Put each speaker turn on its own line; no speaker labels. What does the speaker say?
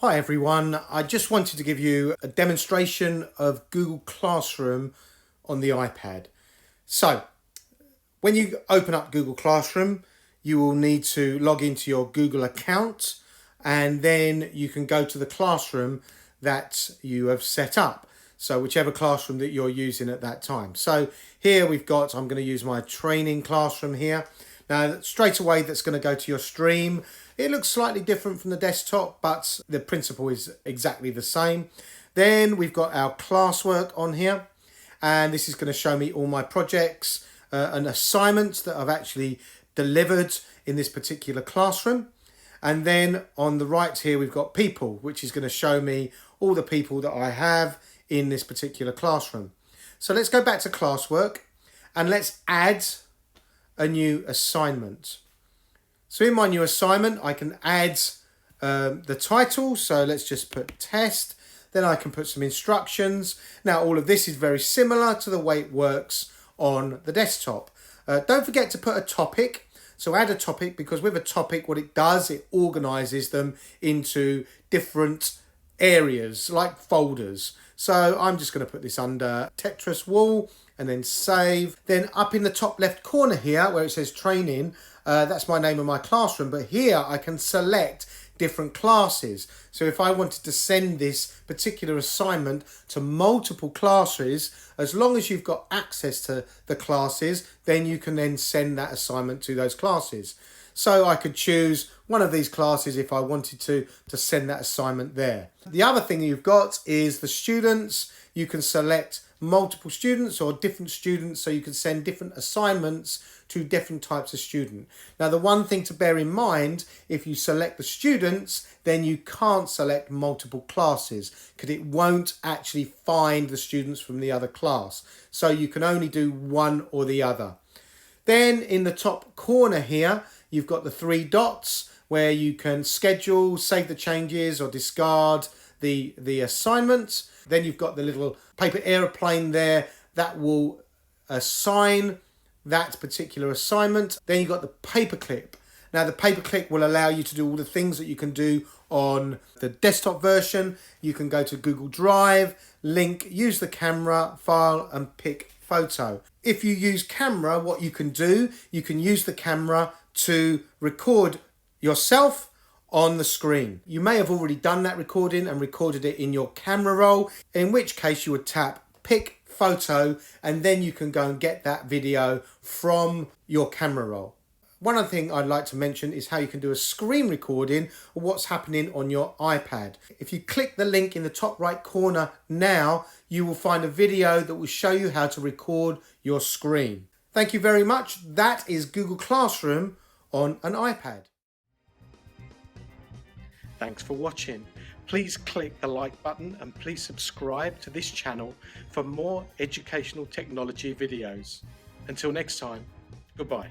Hi everyone, I just wanted to give you a demonstration of Google Classroom on the iPad. So, when you open up Google Classroom, you will need to log into your Google account and then you can go to the classroom that you have set up. So whichever classroom that you're using at that time. So here I'm going to use my training classroom here. Now straight away that's going to go to your stream. It looks slightly different from the desktop, but the principle is exactly the same. Then we've got our classwork on here, and this is going to show me all my projects and assignments that I've actually delivered in this particular classroom. And then on the right here, we've got people, which is going to show me all the people that I have in this particular classroom. So let's go back to classwork and let's add a new assignment. So in my new assignment, I can add the title. So let's just put test. Then I can put some instructions. Now, all of this is very similar to the way it works on the desktop. Don't forget to put a topic. So add a topic, because with a topic, what it does, it organizes them into different areas like folders. So I'm just going to put this under Tetris wall and then save. Then up in the top left corner here where it says training, that's my name of my classroom. But here I can select different classes. So if I wanted to send this particular assignment to multiple classes, as long as you've got access to the classes, then you can then send that assignment to those classes. So I could choose one of these classes if I wanted to send that assignment there. The other thing you've got is the students. You can select multiple students or different students, so you can send different assignments to different types of student. Now, the one thing to bear in mind, if you select the students, then you can't select multiple classes because it won't actually find the students from the other class. So you can only do one or the other. Then in the top corner here, you've got the three dots where you can schedule, save the changes or discard the assignment. Then you've got the little paper aeroplane there that will assign that particular assignment. Then you've got the paperclip. Now the paperclip will allow you to do all the things that you can do on the desktop version. You can go to Google Drive, link, use the camera, file and pick photo. If you use camera, what you can do, you can use the camera to record yourself on the screen. You may have already done that recording and recorded it in your camera roll, in which case you would tap pick photo and then you can go and get that video from your camera roll. One other thing I'd like to mention is how you can do a screen recording of what's happening on your iPad. If you click the link in the top right corner now, you will find a video that will show you how to record your screen. Thank you very much. That is Google Classroom on an iPad. Thanks for watching. Please click the like button and please subscribe to this channel for more educational technology videos. Until next time, goodbye.